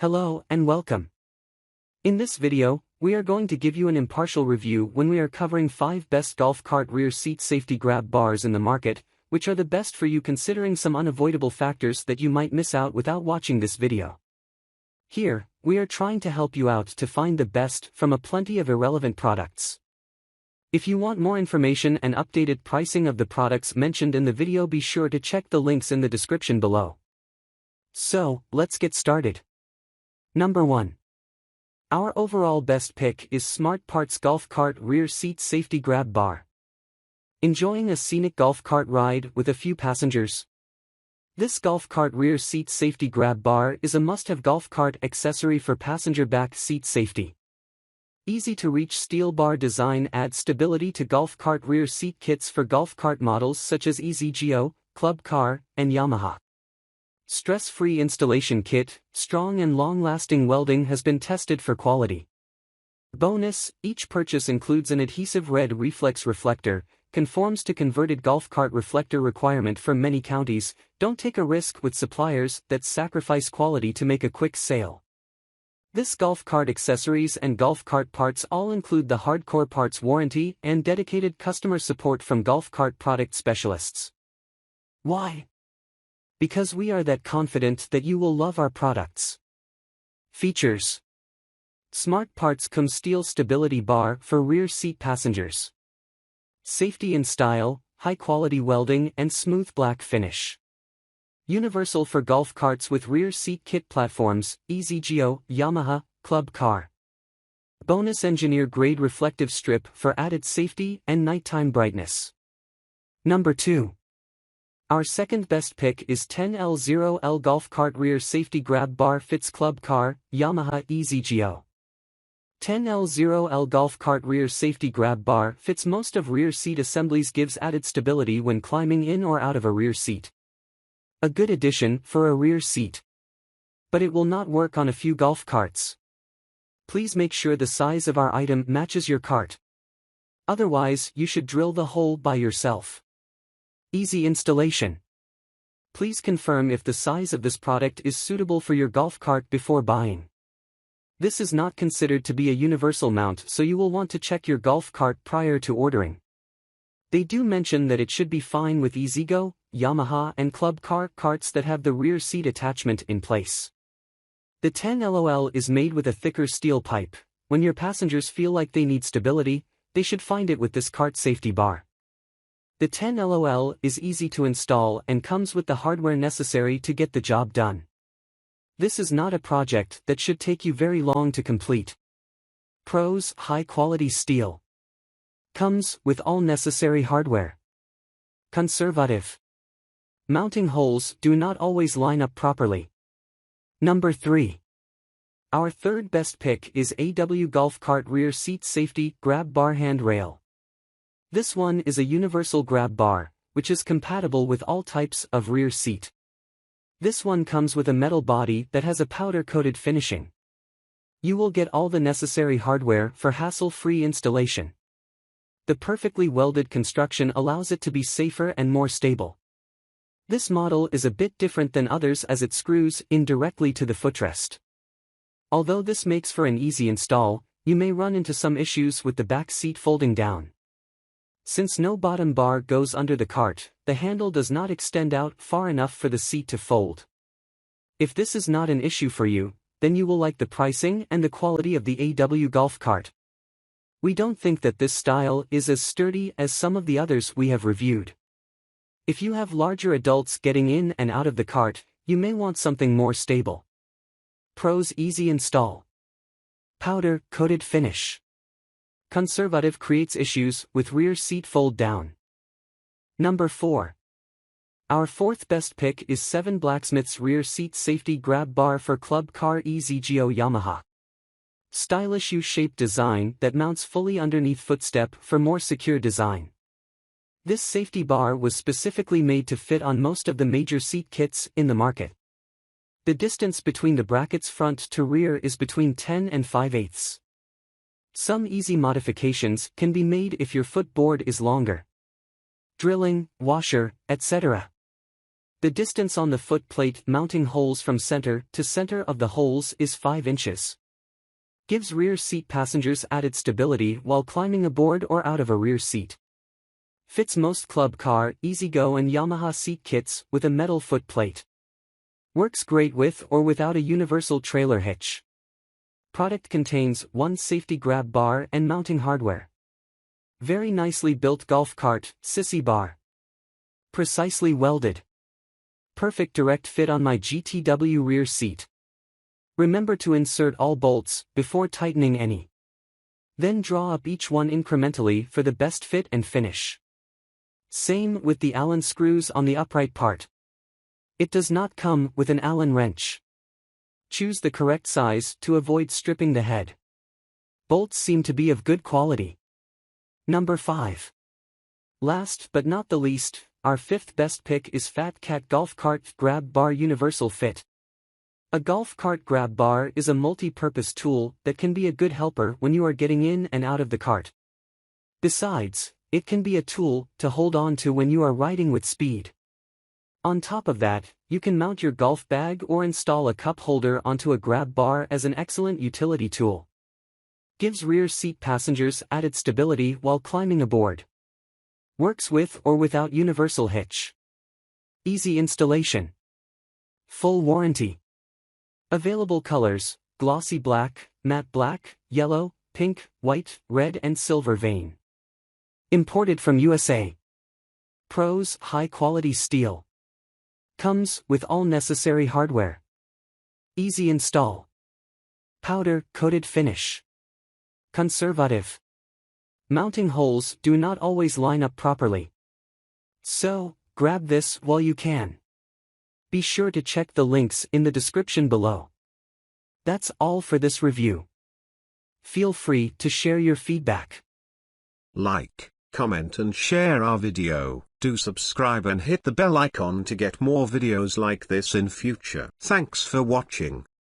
Hello and welcome. In this video, we are going to give you an impartial review when we are covering 5 best golf cart rear seat safety grab bars in the market, which are the best for you considering some unavoidable factors that you might miss out without watching this video. Here, we are trying to help you out to find the best from a plenty of irrelevant products. If you want more information and updated pricing of the products mentioned in the video, be sure to check the links in the description below. So, let's get started. Number 1. Our overall best pick is Smart Parts Golf Cart Rear Seat Safety Grab Bar. Enjoying a scenic golf cart ride with a few passengers? This golf cart rear seat safety grab bar is a must-have golf cart accessory for passenger back seat safety. Easy-to-reach steel bar design adds stability to golf cart rear seat kits for golf cart models such as EZGO, Club Car, and Yamaha. Stress-free installation kit, strong and long-lasting welding has been tested for quality. Bonus, each purchase includes an adhesive red reflex reflector, conforms to converted golf cart reflector requirement for many counties. Don't take a risk with suppliers that sacrifice quality to make a quick sale. This golf cart accessories and golf cart parts all include the hardcore parts warranty and dedicated customer support from golf cart product specialists. Why? Because we are that confident that you will love our products. Features: Smart Parts Cum Steel Stability Bar for rear seat passengers. Safety in style, high-quality welding and smooth black finish. Universal for golf carts with rear seat kit platforms, EZGO, Yamaha, Club Car. Bonus engineer-grade reflective strip for added safety and nighttime brightness. Number 2. Our second best pick is 10L0L Golf Cart Rear Safety Grab Bar Fits Club Car, Yamaha EZGO. 10L0L Golf Cart Rear Safety Grab Bar fits most of rear seat assemblies, gives added stability when climbing in or out of a rear seat. A good addition for a rear seat. But it will not work on a few golf carts. Please make sure the size of our item matches your cart. Otherwise, you should drill the hole by yourself. Easy installation. Please confirm if the size of this product is suitable for your golf cart before buying. This is not considered to be a universal mount, so you will want to check your golf cart prior to ordering. They do mention that it should be fine with EZGO, Yamaha and Club Car carts that have the rear seat attachment in place. The 10LOL is made with a thicker steel pipe. When your passengers feel like they need stability, they should find it with this cart safety bar. The 10LOL is easy to install and comes with the hardware necessary to get the job done. This is not a project that should take you very long to complete. Pros: high-quality steel. Comes with all necessary hardware. Conservative. Mounting holes do not always line up properly. Number 3. Our third best pick is AW Golf Cart Rear Seat Safety Grab Bar Handrail. This one is a universal grab bar, which is compatible with all types of rear seat. This one comes with a metal body that has a powder-coated finishing. You will get all the necessary hardware for hassle-free installation. The perfectly welded construction allows it to be safer and more stable. This model is a bit different than others as it screws in directly to the footrest. Although this makes for an easy install, you may run into some issues with the back seat folding down. Since no bottom bar goes under the cart, the handle does not extend out far enough for the seat to fold. If this is not an issue for you, then you will like the pricing and the quality of the AW golf cart. We don't think that this style is as sturdy as some of the others we have reviewed. If you have larger adults getting in and out of the cart, you may want something more stable. Pros: easy install. Powder-coated finish. Conservative creates issues with rear seat fold down. Number 4. Our fourth best pick is 7 Blacksmith's Rear Seat Safety Grab Bar for Club Car EZGO Yamaha. Stylish U-shaped design that mounts fully underneath footstep for more secure design. This safety bar was specifically made to fit on most of the major seat kits in the market. The distance between the brackets front to rear is between 10 and 5/8. Some easy modifications can be made if your footboard is longer. Drilling, washer, etc. The distance on the footplate mounting holes from center to center of the holes is 5 inches. Gives rear seat passengers added stability while climbing aboard or out of a rear seat. Fits most club car, EZGO and Yamaha seat kits with a metal footplate. Works great with or without a universal trailer hitch. Product contains one safety grab bar and mounting hardware. Very nicely built golf cart, sissy bar. Precisely welded. Perfect direct fit on my GTW rear seat. Remember to insert all bolts before tightening any. Then draw up each one incrementally for the best fit and finish. Same with the Allen screws on the upright part. It does not come with an Allen wrench. Choose the correct size to avoid stripping the head. Bolts seem to be of good quality. Number 5. Last but not the least, our 5th best pick is Fat Cat Golf Cart Grab Bar Universal Fit. A golf cart grab bar is a multi-purpose tool that can be a good helper when you are getting in and out of the cart. Besides, it can be a tool to hold on to when you are riding with speed. On top of that, you can mount your golf bag or install a cup holder onto a grab bar as an excellent utility tool. Gives rear seat passengers added stability while climbing aboard. Works with or without universal hitch. Easy installation. Full warranty. Available colors: glossy black, matte black, yellow, pink, white, red and silver vein. Imported from USA. Pros: high quality steel. Comes with all necessary hardware. Easy install. Powder coated finish. Conservative. Mounting holes do not always line up properly. So, grab this while you can. Be sure to check the links in the description below. That's all for this review. Feel free to share your feedback. Like, comment and share our video. Do subscribe and hit the bell icon to get more videos like this in future. Thanks for watching.